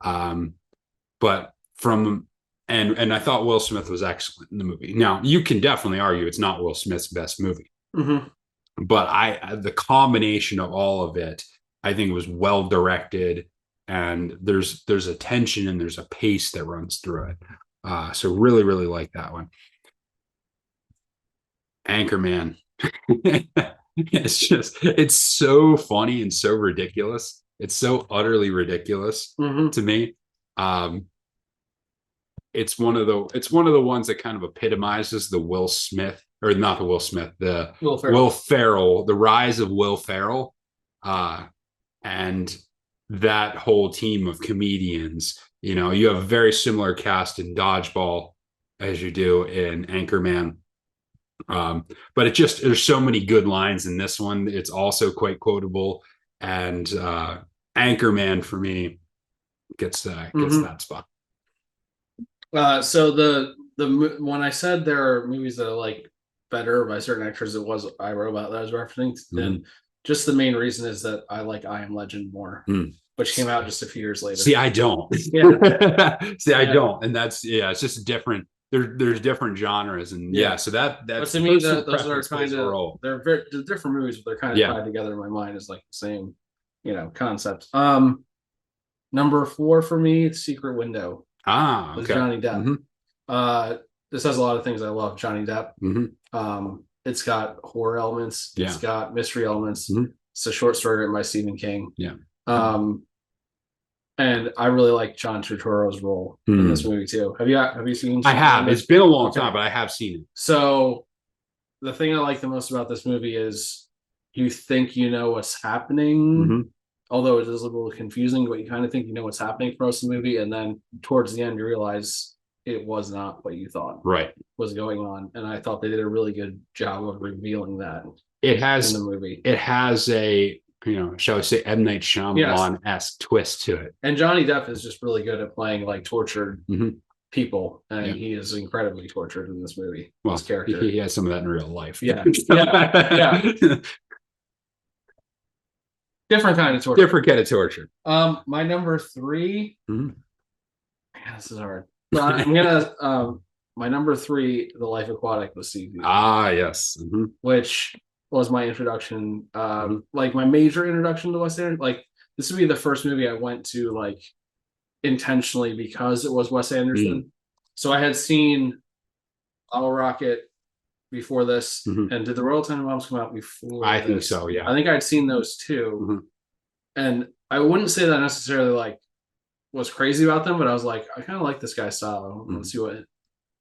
But from and I thought Will Smith was excellent in the movie. Now, you can definitely argue it's not Will Smith's best movie, but the combination of all of it, I think, was well directed, and there's a tension and there's a pace that runs through it. So really, really like that one. Anchorman. It's so funny and so ridiculous. It's so utterly ridiculous to me. It's one of the ones that kind of epitomizes the Will Smith, or not the Will Smith, the Will Ferrell, the rise of Will Ferrell, and that whole team of comedians. You have a very similar cast in Dodgeball as you do in Anchorman. But there's so many good lines in this one. It's also quite quotable, and Anchorman for me gets that spot. So the when I said there are movies that are like better by certain actors, it was iRobot that I was referencing, and just the main reason is that I like I Am Legend more, which came out just a few years later. See, I don't. I don't, and it's just different. There's different genres, and so that's. But to me, those are kind of they're different movies, but they're kind of tied together in my mind as like the same, concept. Number 4 for me, Secret Window. Okay. Johnny Depp. This has a lot of things I love. Johnny Depp. It's got horror elements. It's got mystery elements. It's a short story written by Stephen King. And I really like John Turturro's role in this movie too. Have you seen? I have. It's been a long time, but I have seen it. So the thing I like the most about this movie is you think you know what's happening, although it is a little confusing, but you kind of think you know what's happening for most of the movie, and then towards the end you realize it was not what you thought was going on. And I thought they did a really good job of revealing that. It has in the movie. It has a shall we say, M. Night Shyamalan-esque twist to it. And Johnny Depp is just really good at playing like tortured people, and he is incredibly tortured in this movie. Well, his character. He has some of that in real life. Yeah. Different kind of torture. Different kind of torture. My number 3. This is hard. I'm gonna my number 3, The Life Aquatic, was CZ. Yes. Which was my introduction, like my major introduction to Wes Anderson. Like this would be the first movie I went to like intentionally because it was Wes Anderson. So I had seen Bottle Rocket before this, and did the Royal Tenenbaums come out before? I think so. Yeah, I think I'd seen those too, and I wouldn't say that necessarily like was crazy about them, but I was like, I kind of like this guy's style. Let's see what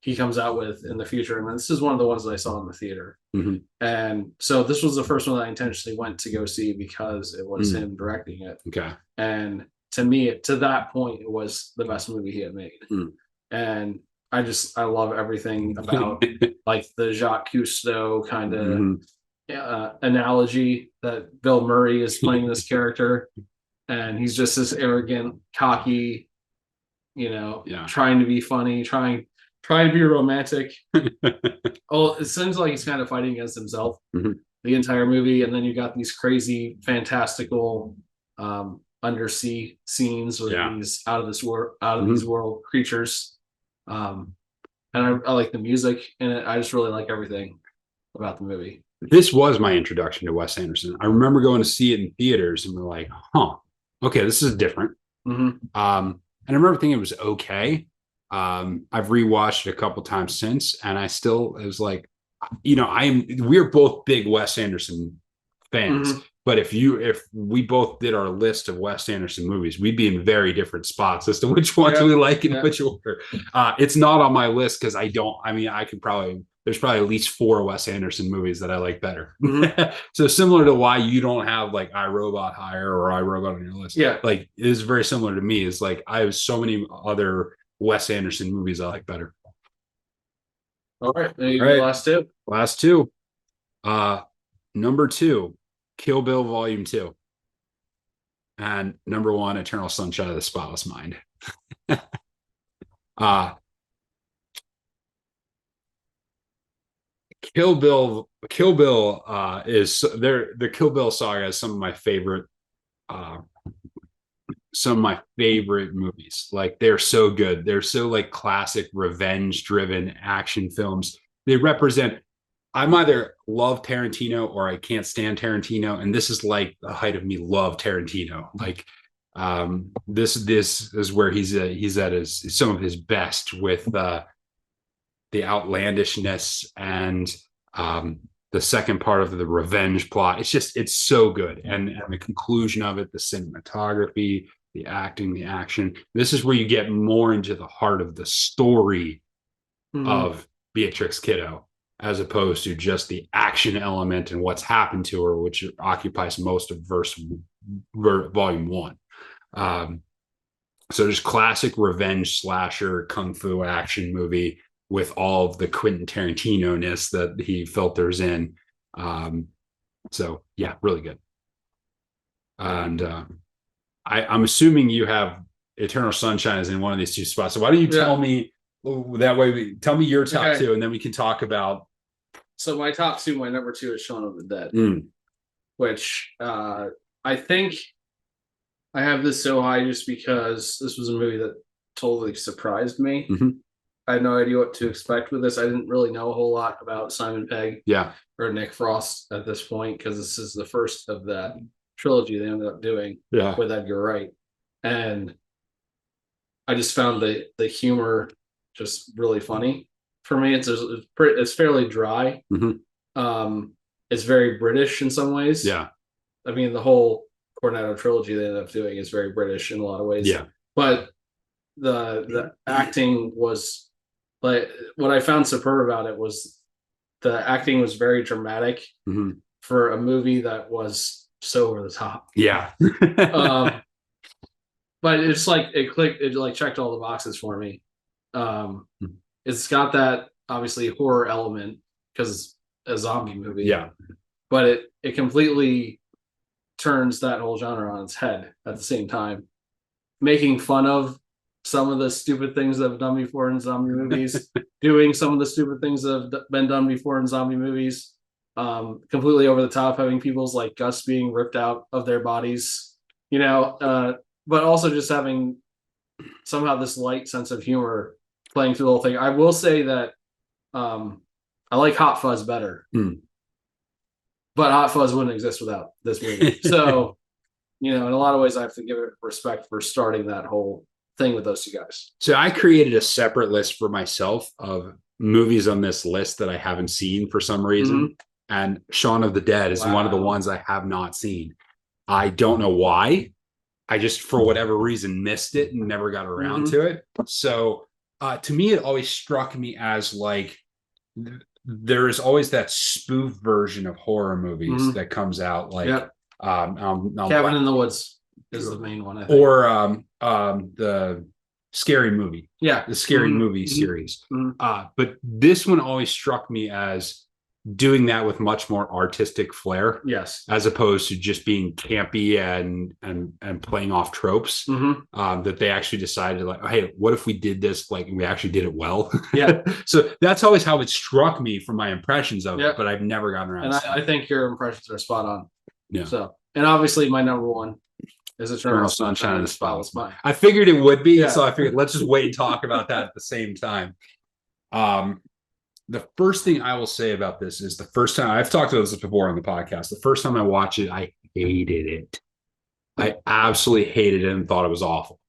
he comes out with in the future. And this is one of the ones that I saw in the theater. And so this was the first one that I intentionally went to go see because it was him directing it. Okay. And to me, to that point, it was the best movie he had made. And I love everything about like the Jacques Cousteau kind of analogy that Bill Murray is playing this character. And he's just this arrogant, cocky, trying to be funny, trying to be romantic. It seems like he's kind of fighting against himself the entire movie. And then you got these crazy, fantastical undersea scenes with these out of these world creatures. And I like the music in it. I just really like everything about the movie. This was my introduction to Wes Anderson. I remember going to see it in theaters and we're like, okay, this is different. And I remember thinking it was okay. I've rewatched it a couple times since, and I still, it was like, we're both big Wes Anderson fans, but if we both did our list of Wes Anderson movies, we'd be in very different spots as to which ones we like in which order. It's not on my list because there's probably at least 4 Wes Anderson movies that I like better. So similar to why you don't have like iRobot higher or iRobot on your list. Yeah. Like it is very similar to me. It's like I have so many other Wes Anderson movies I like better. All right. Last two. Last two. Number 2, Kill Bill Volume 2. And number 1, Eternal Sunshine of the Spotless Mind. Kill Bill is there. The Kill Bill saga is some of my favorite some of my favorite movies. Like they're so good. They're so like classic revenge driven action films. They represent, I'm either love Tarantino or I can't stand Tarantino. And this is like the height of me love Tarantino. Like this is where he's at his some of his best with the outlandishness and the second part of the revenge plot. It's so good. And the conclusion of it, the cinematography, the acting, the action. This is where you get more into the heart of the story of Beatrix Kiddo, as opposed to just the action element and what's happened to her, which occupies most of volume 1. So just classic revenge slasher kung fu action movie with all of the Quentin Tarantino-ness that he filters in. So yeah, really good. And I'm assuming you have Eternal Sunshine is in one of these two spots. So why don't you tell me that way? Tell me your top two, and then we can talk about. So my top two, my number 2 is Shaun of the Dead, which I think I have this so high just because this was a movie that totally surprised me. I had no idea what to expect with this. I didn't really know a whole lot about Simon Pegg or Nick Frost at this point, because this is the first of that trilogy they ended up doing with Edgar Wright. And I just found the humor just really funny. For me, it's fairly dry. It's very British in some ways. Yeah. I mean, the whole Cornetto trilogy they ended up doing is very British in a lot of ways. Yeah. But the acting was, like, what I found superb about it was the acting was very dramatic for a movie that was so over the top. Yeah. But it's like it clicked, it like checked all the boxes for me. It's got that obviously horror element because it's a zombie movie. Yeah. But it completely turns that whole genre on its head at the same time, making fun of some of the stupid things that have done before in zombie movies, doing some of the stupid things that have been done before in zombie movies, completely over the top, having people's like guts being ripped out of their bodies, but also just having somehow this light sense of humor playing through the whole thing. I will say that I like Hot Fuzz better, but Hot Fuzz wouldn't exist without this movie. So, in a lot of ways, I have to give it respect for starting that whole thing with those two guys. So I created a separate list for myself of movies on this list that I haven't seen for some reason. And Shaun of the Dead is one of the ones I have not seen. I don't know why. I just, for whatever reason, missed it and never got around to it. So to me, it always struck me as like, there is always that spoof version of horror movies that comes out, like Cabin in the Woods is the main one, I think. Or the Scary Movie. Yeah. The Scary Movie series. But this one always struck me as doing that with much more artistic flair. Yes. As opposed to just being campy and playing off tropes. That they actually decided, like, oh, hey, what if we did this, like, we actually did it well? Yeah. So that's always how it struck me from my impressions of it, but I've never gotten around. And I think your impressions are spot on. Yeah. So, and obviously my number one is Eternal Sunshine of the Spotless Mind. I figured it would be, so I figured let's just wait and talk about that at the same time. The first thing I will say about this is the first time, I've talked about this before on the podcast, the first time I watched it, I hated it. I absolutely hated it and thought it was awful.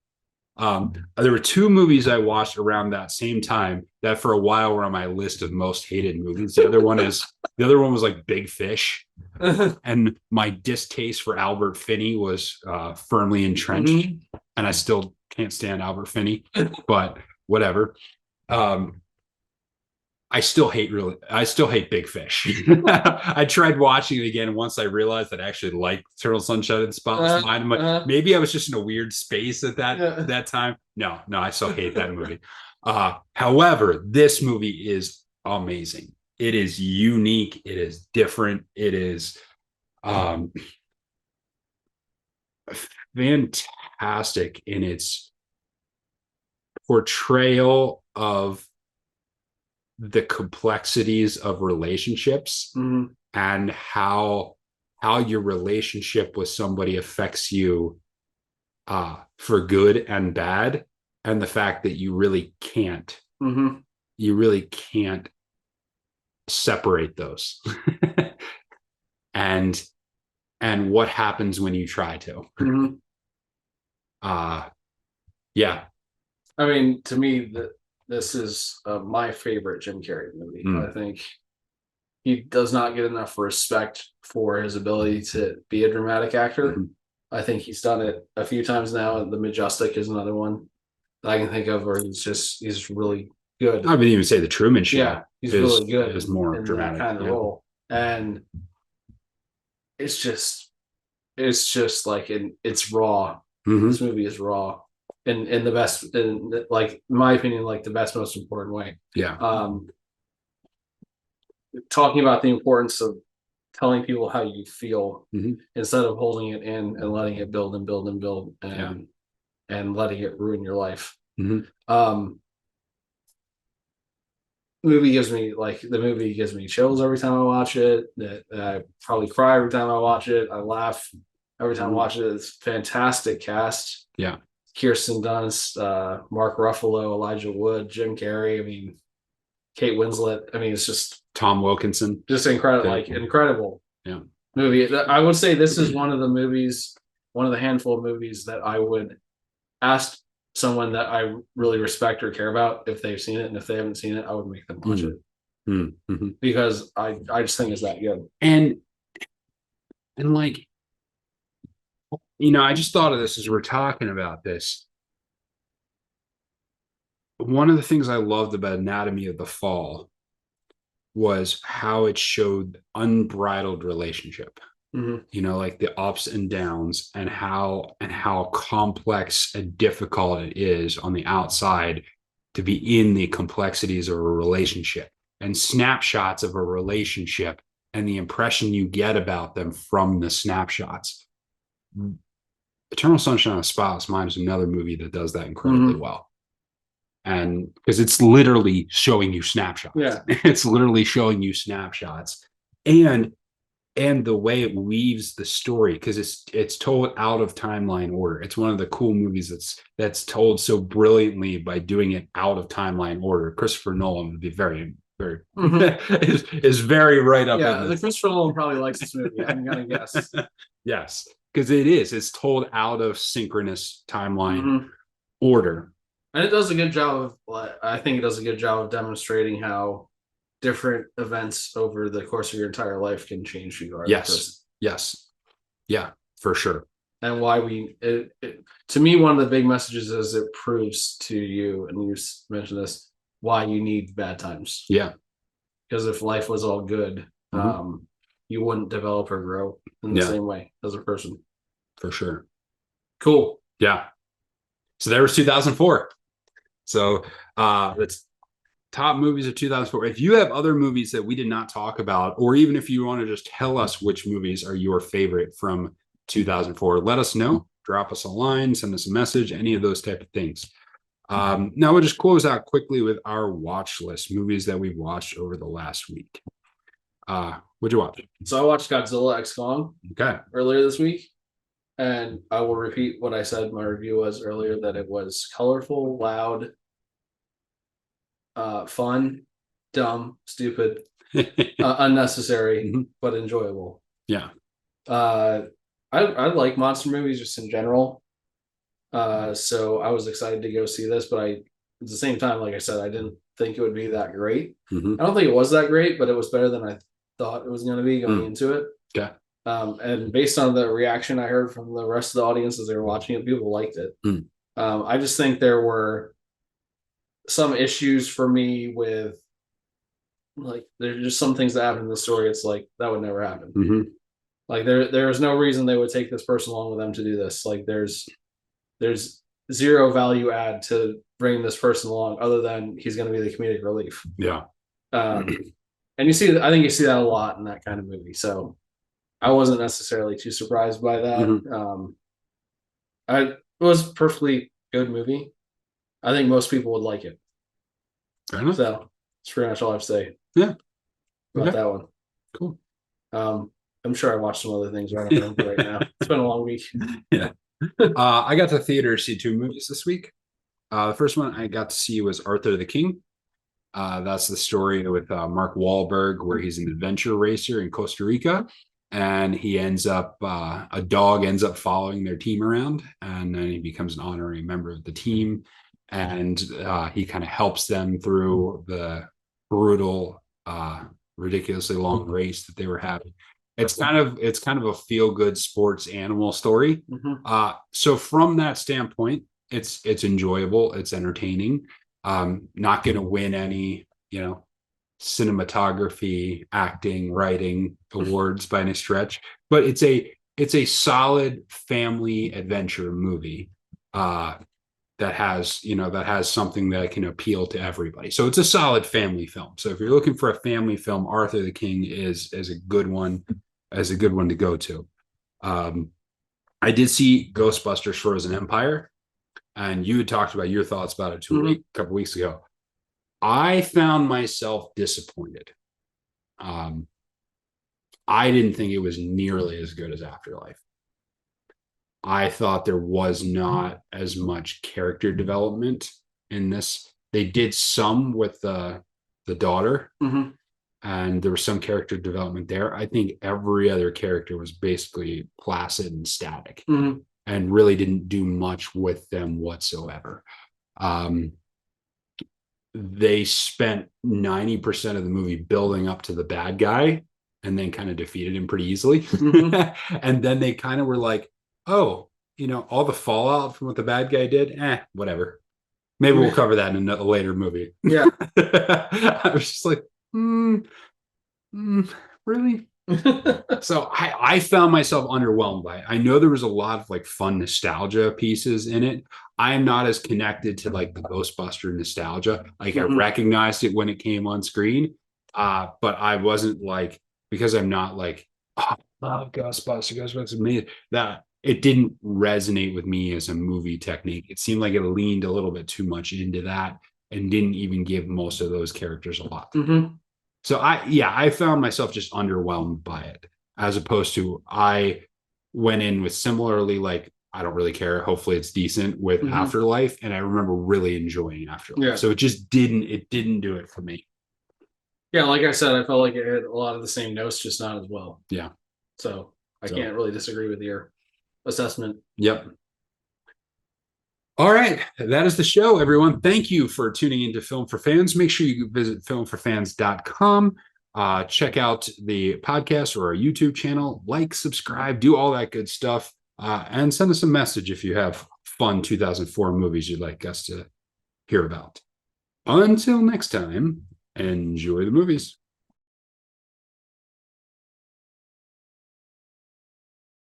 There were two movies I watched around that same time that for a while were on my list of most hated movies. The other one was like Big Fish. And my distaste for Albert Finney was firmly entrenched. And I still can't stand Albert Finney, but whatever. I still hate Big Fish. I tried watching it again once I realized that I actually liked Eternal Sunshine of the Spotless Mind. Maybe I was just in a weird space at that time. No, I still hate that movie. However, this movie is amazing. It is unique. It is different. It is fantastic in its portrayal of the complexities of relationships and how your relationship with somebody affects you for good and bad, and the fact that you really can't separate those. and what happens when you try to. Yeah. I mean, to me, this is my favorite Jim Carrey movie. I think he does not get enough respect for his ability to be a dramatic actor. I think he's done it a few times now. The Majestic is another one that I can think of where he's really good. I would even say The Truman Show. Yeah, he's really good. Is more in dramatic that kind of role, and it's just like it's raw. This movie is raw, in the best, in like in my opinion, like the best, most important way. Yeah. Talking about the importance of telling people how you feel instead of holding it in and letting it build and build and build and letting it ruin your life. The movie gives me chills every time I watch it. That I probably cry every time I watch it. I laugh every time I watch it. It's fantastic cast. Yeah. Kirsten Dunst, Mark Ruffalo, Elijah Wood, Jim Carrey. I mean, Kate Winslet. I mean, it's just Tom Wilkinson. Just incredible, incredible. Yeah. Movie. I would say this is one of the handful of movies that I would ask someone that I really respect or care about if they've seen it, and if they haven't seen it, I would make them watch it because I just think it's that good. And like, I just thought of this as we're talking about this. One of the things I loved about Anatomy of the Fall was how it showed unbridled relationship. Like the ups and downs, and how complex and difficult it is on the outside to be in the complexities of a relationship, and snapshots of a relationship and the impression you get about them from the snapshots. Eternal Sunshine of the Spotless Mind is another movie that does that incredibly well. And because it's literally showing you snapshots. Yeah. It's literally showing you snapshots. And the way it weaves the story, because it's told out of timeline order. It's one of the cool movies that's told so brilliantly by doing it out of timeline order. Christopher Nolan would be very, very is very right up. Yeah, the Christopher Nolan probably likes this movie. I'm gonna guess. Yes, because it's told out of synchronous timeline order, and it does a good job of. I think it does a good job of demonstrating how different events over the course of your entire life can change who you are. Yes, yeah, for sure. And why to me, one of the big messages is it proves to you, and you mentioned this, why you need bad times. Yeah, because if life was all good, you wouldn't develop or grow in the same way as a person. For sure. Cool. Yeah. So there was 2004. So that's top movies of 2004. If you have other movies that we did not talk about, or even if you want to just tell us which movies are your favorite from 2004, let us know. Drop us a line, send us a message, any of those type of things. Now we'll just close out quickly with our watch list, movies that we've watched over the last week. What'd you watch? So I watched Godzilla X Kong earlier this week, and I will repeat what I said my review was earlier, that it was colorful, loud, fun, dumb, stupid, unnecessary, but enjoyable. Yeah. I like monster movies just in general. So I was excited to go see this, but at the same time, like I said, I didn't think it would be that great. I don't think it was that great, but it was better than I thought it was going to be going into it. Okay. And based on the reaction I heard from the rest of the audience as they were watching it, people liked it. I just think there were some issues for me with, like, there's just some things that happen in the story. It's like, that would never happen. Like there's no reason they would take this person along with them to do this. Like there's zero value add to bringing this person along other than he's going to be the comedic relief. Yeah. And I think you see that a lot in that kind of movie. So I wasn't necessarily too surprised by that. It was a perfectly good movie. I think most people would like it. Fair enough. So that's pretty much all I have to say. Yeah. About that one. Cool. I'm sure I watched some other things right now. It's been a long week. Yeah. I got to theater to see 2 movies this week. The first one I got to see was Arthur the King. That's the story with Mark Wahlberg, where he's an adventure racer in Costa Rica, and he ends up a dog ends up following their team around, and then he becomes an honorary member of the team, and he kind of helps them through the brutal, ridiculously long race that they were having. It's kind of a feel good sports animal story. So from that standpoint, it's enjoyable, it's entertaining. Not going to win any, cinematography, acting, writing awards by any stretch, but it's a solid family adventure movie that has something that can appeal to everybody. So it's a solid family film. So if you're looking for a family film, Arthur the King is a good one, to go to. I did see Ghostbusters Frozen Empire, and you had talked about your thoughts about it a couple weeks ago. I found myself disappointed. I didn't think it was nearly as good as Afterlife. I thought there was not as much character development in this. They did some with the daughter, and there was some character development there. I think every other character was basically placid and static, and really didn't do much with them whatsoever. They spent 90% of the movie building up to the bad guy and then kind of defeated him pretty easily. And then they kind of were like, oh, all the fallout from what the bad guy did, whatever. Maybe we'll cover that in a later movie. Yeah. I was just like, really? So I found myself underwhelmed by it. I know there was a lot of fun nostalgia pieces in it. I'm not as connected to the Ghostbuster nostalgia. I recognized it when it came on screen, but I wasn't because I'm not oh, I love Ghostbusters me, that it didn't resonate with me as a movie technique. It seemed like it leaned a little bit too much into that and didn't even give most of those characters a lot. So I found myself just underwhelmed by it, as opposed to I went in with similarly I don't really care. Hopefully it's decent with Afterlife, and I remember really enjoying Afterlife. Yeah. So it didn't do it for me. Yeah, like I said, I felt like it had a lot of the same notes, just not as well. Yeah. So I can't really disagree with your assessment. Yep. All right, that is the show, everyone. Thank you for tuning into Film for Fans. Make sure you visit filmforfans.com. Check out the podcast or our YouTube channel. Subscribe, do all that good stuff. And send us a message if you have fun 2004 movies you'd like us to hear about. Until next time, enjoy the movies.